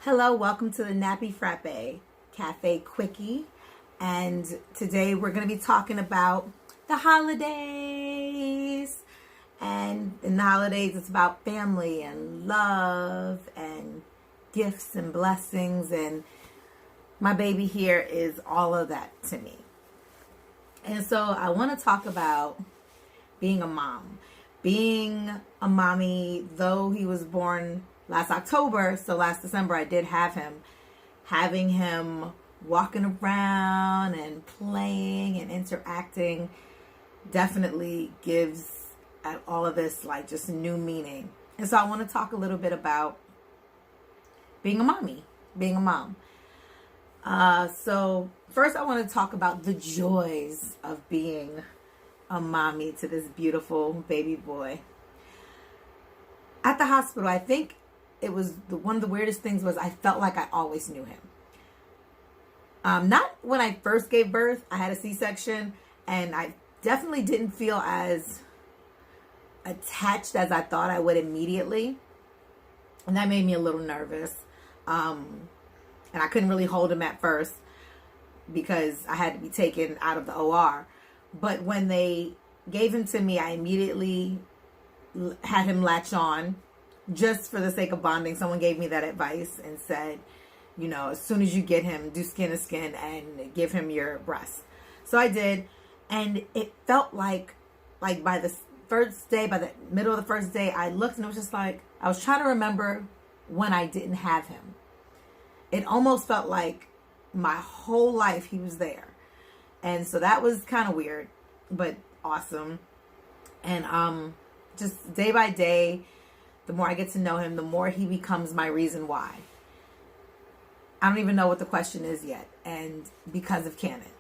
Hello, welcome to the Nappy Frappe Cafe Quickie. And today we're going to be talking about the holidays. And in the holidays, it's about family and love and gifts and blessings. And my baby here is all of that to me. And so I want to talk about being a mom. Being a mommy, though he was born last October, so last December I did have him. Having him walking around and playing and interacting definitely gives all of this like just new meaning. And so I want to talk a little bit about being a mommy, being a mom. So first I want to talk about the joys of being a mommy to this beautiful baby boy. At the hospital, I think it was one of the weirdest things was I felt like I always knew him. Not when I first gave birth. I had a C-section, and I definitely didn't feel as attached as I thought I would immediately. And that made me a little nervous. And I couldn't really hold him at first because I had to be taken out of the OR. But when they gave him to me, I immediately had him latch on. Just for the sake of bonding, someone gave me that advice and said, you know, as soon as you get him, do skin to skin and give him your breast. So I did. And it felt like by the first day, by the middle of the first day, I looked and it was just like, I was trying to remember when I didn't have him. It almost felt like my whole life he was there. And so that was kind of weird, but awesome. And just day by day, the more I get to know him, the more he becomes my reason why. I don't even know what the question is yet. And because of Cannon.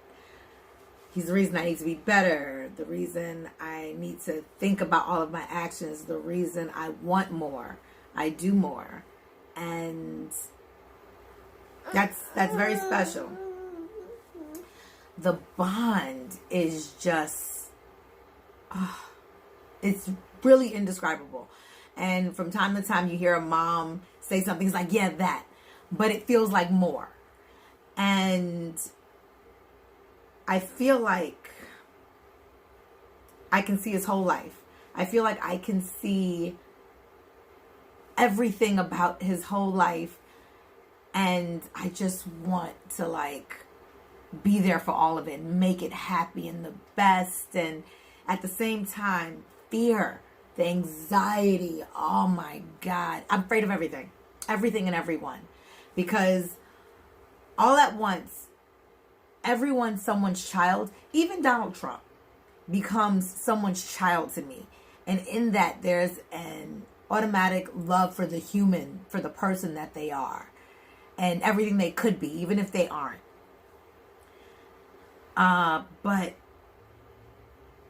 He's the reason I need to be better. The reason I need to think about all of my actions. The reason I want more. I do more. And that's very special. The bond is just, it's really indescribable. And from time to time, you hear a mom say something. It's like, yeah, that. But it feels like more. And I feel like I can see his whole life. I feel like I can see everything about his whole life. And I just want to like be there for all of it. Make it happy and the best. And at the same time, fear. The anxiety, oh my God. I'm afraid of everything. Everything and everyone. Because all at once, everyone's someone's child. Even Donald Trump becomes someone's child to me. And in that, there's an automatic love for the human, for the person that they are. And everything they could be, even if they aren't. But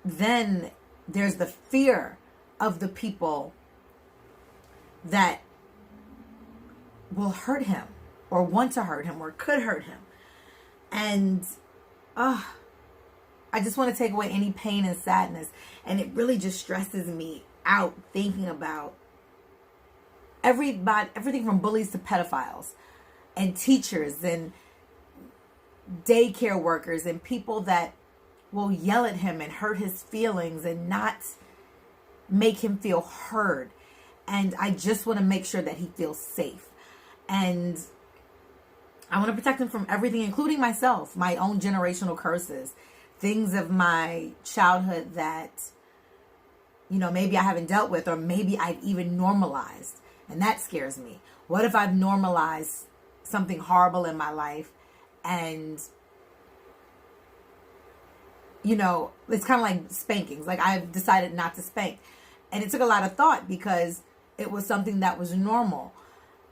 then there's the fear of the people that will hurt him or want to hurt him or could hurt him. And I just want to take away any pain and sadness. And it really just stresses me out thinking about everything from bullies to pedophiles and teachers and daycare workers and people that will yell at him and hurt his feelings and not make him feel heard. And I just want to make sure that he feels safe. And I want to protect him from everything, including myself, my own generational curses, things of my childhood that, you know, maybe I haven't dealt with, or maybe I've even normalized. And that scares me. What if I've normalized something horrible in my life and, you know, it's kind of like spankings. Like I've decided not to spank. And it took a lot of thought because it was something that was normal.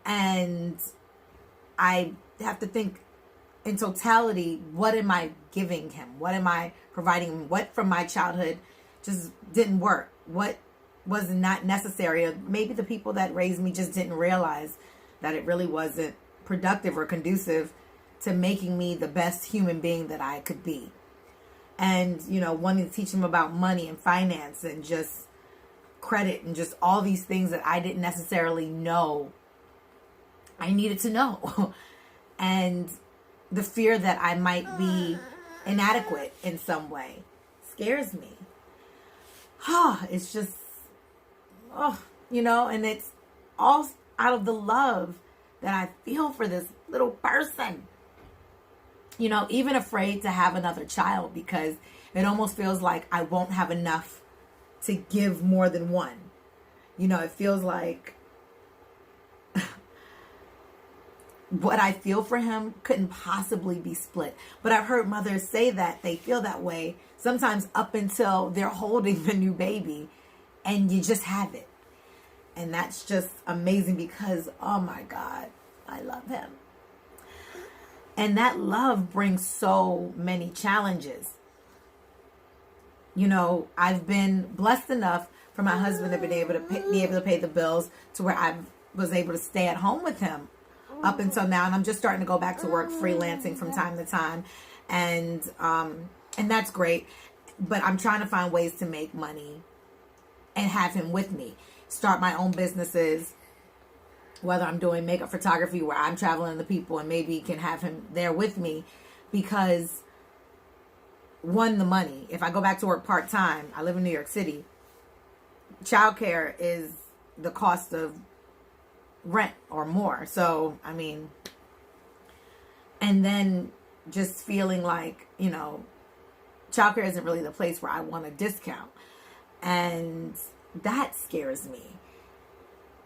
And I have to think in totality, what am I giving him? What am I providing him? What from my childhood just didn't work? What was not necessary? Or maybe the people that raised me just didn't realize that it really wasn't productive or conducive to making me the best human being that I could be. And, you know, wanting to teach him about money and finance and just credit and just all these things that I didn't necessarily know I needed to know. And the fear that I might be inadequate in some way scares me. It's just, and it's all out of the love that I feel for this little person. Even afraid to have another child because it almost feels like I won't have enough to give more than one. It feels like what I feel for him couldn't possibly be split. But I've heard mothers say that they feel that way sometimes up until they're holding the new baby and you just have it. And that's just amazing because, oh my God, I love him. And that love brings so many challenges. I've been blessed enough for my husband to be able to pay the bills to where I was able to stay at home with him up until now. And I'm just starting to go back to work freelancing from time to time. And that's great. But I'm trying to find ways to make money and have him with me. Start my own businesses, whether I'm doing makeup photography where I'm traveling to people and maybe can have him there with me because one, the money. If I go back to work part-time, I live in New York City, childcare is the cost of rent or more. So, and then just feeling like, childcare isn't really the place where I want a discount. And that scares me.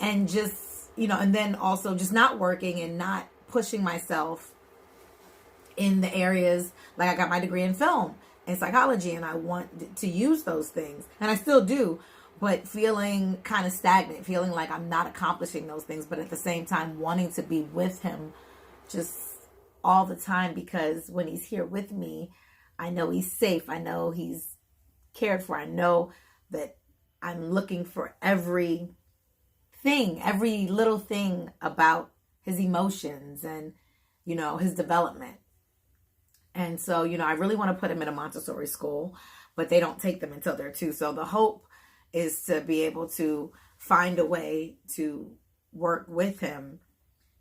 And just, and then also just not working and not pushing myself in the areas, like I got my degree in film and psychology and I want to use those things. And I still do, but feeling kind of stagnant, feeling like I'm not accomplishing those things, but at the same time wanting to be with him just all the time because when he's here with me, I know he's safe. I know he's cared for. I know that I'm looking for every little thing about his emotions and, his development. And so, I really want to put him in a Montessori school, but they don't take them until they're 2. So the hope is to be able to find a way to work with him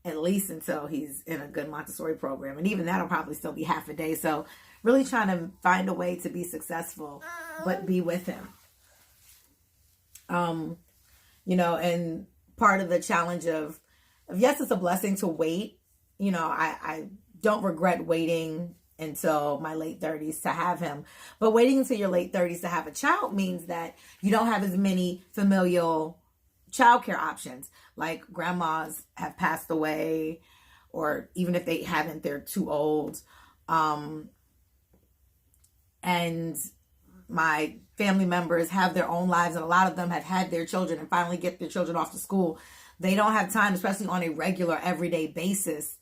at least until he's in a good Montessori program. And even that'll probably still be half a day. So really trying to find a way to be successful, but be with him. And part of the challenge of yes, it's a blessing to wait. I don't regret waiting until my late 30s to have him. But waiting until your late 30s to have a child means that you don't have as many familial childcare options. Like grandmas have passed away, or even if they haven't, they're too old. And my family members have their own lives, and a lot of them have had their children and finally get their children off to school. They don't have time, especially on a regular, everyday basis,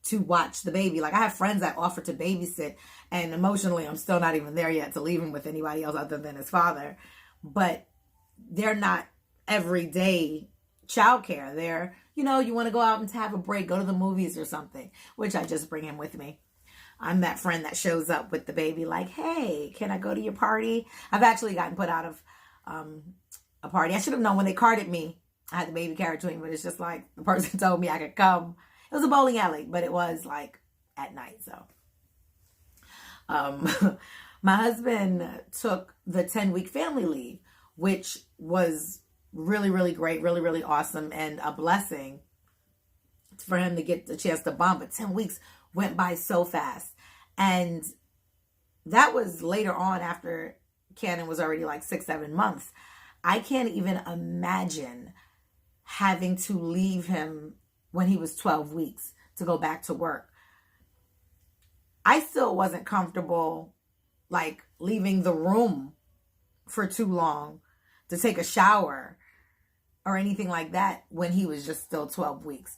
to watch the baby. Like I have friends that offer to babysit, and emotionally I'm still not even there yet to leave him with anybody else other than his father. But they're not everyday childcare. They're, you want to go out and have a break, go to the movies or something, which I just bring him with me. I'm that friend that shows up with the baby like, hey, can I go to your party? I've actually gotten put out of a party. I should have known when they carded me. I had the baby carried to me, but it's just like the person told me I could come. It was a bowling alley, but it was like at night. So my husband took the 10-week family leave, which was really, really great, really, really awesome, and a blessing for him to get the chance to bond. But 10 weeks went by so fast. And that was later on after Cannon was already like 6-7 months. I can't even imagine having to leave him when he was 12 weeks to go back to work. I still wasn't comfortable like leaving the room for too long to take a shower or anything like that when he was just still 12 weeks.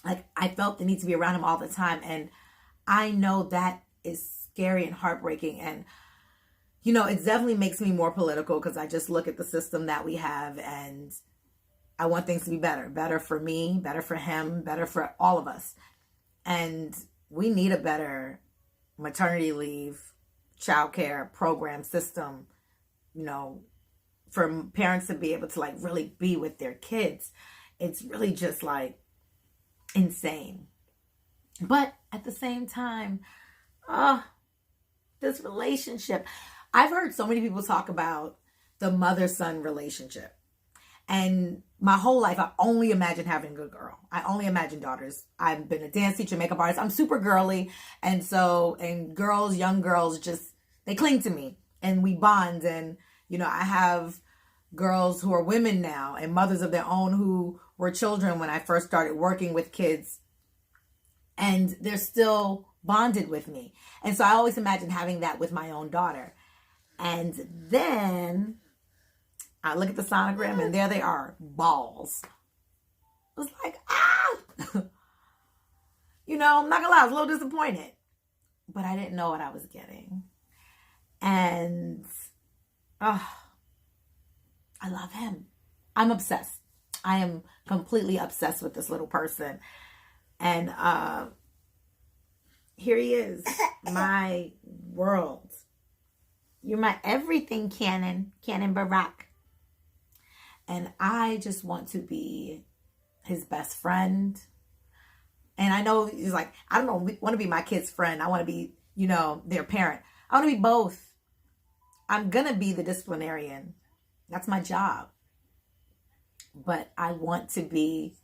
Like I felt the need to be around him all the time. And I know that is scary and heartbreaking. And, it definitely makes me more political because I just look at the system that we have and I want things to be better for me, better for him, better for all of us. And we need a better maternity leave, childcare program system, for parents to be able to like really be with their kids. It's really just like, insane. But at the same time, this relationship, I've heard so many people talk about the mother-son relationship. And my whole life, I only imagined having a good girl. I only imagined daughters. I've been a dance teacher, makeup artist. I'm super girly. And girls, young girls, just, they cling to me and we bond. And, I have girls who are women now and mothers of their own who were children when I first started working with kids. And they're still bonded with me. And so I always imagined having that with my own daughter. And then I look at the sonogram and there they are, balls. I was like, I'm not gonna lie, I was a little disappointed. But I didn't know what I was getting. And I love him. I'm obsessed. I am completely obsessed with this little person. And here he is, my world. You're my everything, Cannon Barack. And I just want to be his best friend. And I know he's like, I don't want to be my kid's friend. I want to be, their parent. I want to be both. I'm going to be the disciplinarian. That's my job. But I want to be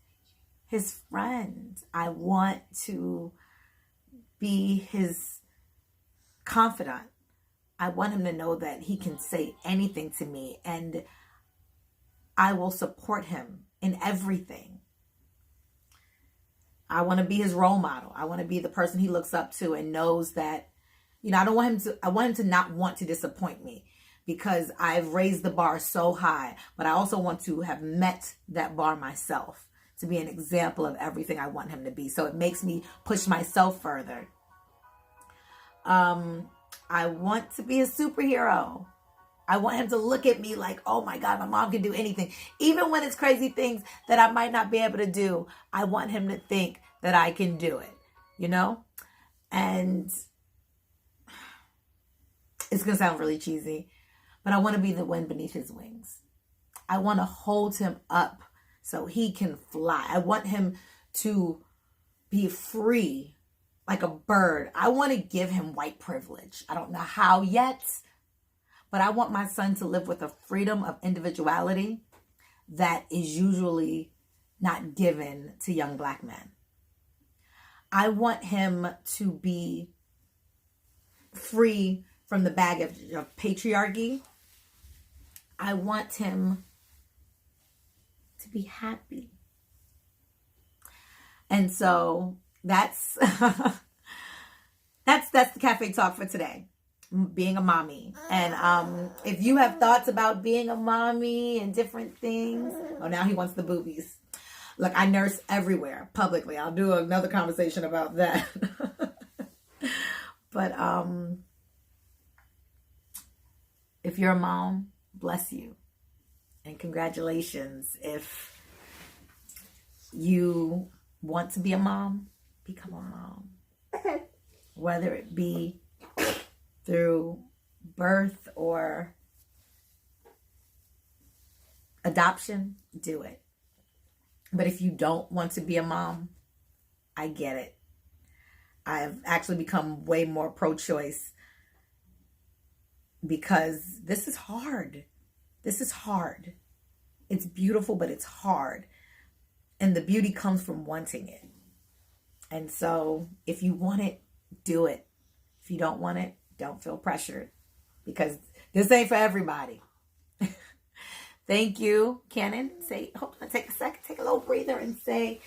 his friend. I want to be his confidant. I want him to know that he can say anything to me and I will support him in everything. I want to be his role model. I want to be the person he looks up to and knows that, I want him to not want to disappoint me because I've raised the bar so high, but I also want to have met that bar myself to be an example of everything I want him to be. So it makes me push myself further. I want to be a superhero. I want him to look at me like, oh my God, my mom can do anything. Even when it's crazy things that I might not be able to do, I want him to think that I can do it, And it's going to sound really cheesy, but I want to be the wind beneath his wings. I want to hold him up so he can fly. I want him to be free like a bird. I want to give him white privilege. I don't know how yet, but I want my son to live with a freedom of individuality that is usually not given to young Black men. I want him to be free from the bag of patriarchy. I want him to be happy. And so that's that's the cafe talk for today. Being a mommy. And if you have thoughts about being a mommy and different things. Oh, now he wants the boobies. Look, I nurse everywhere publicly. I'll do another conversation about that. But if you're a mom, bless you. And congratulations. If you want to be a mom, become a mom. Whether it be through birth or adoption, do it. But if you don't want to be a mom, I get it. I've actually become way more pro-choice because this is hard. This is hard. It's beautiful, but it's hard. And the beauty comes from wanting it. And so if you want it, do it. If you don't want it, don't feel pressured because this ain't for everybody. Thank you, Cannon. Hold on, take a second, take a little breather and say,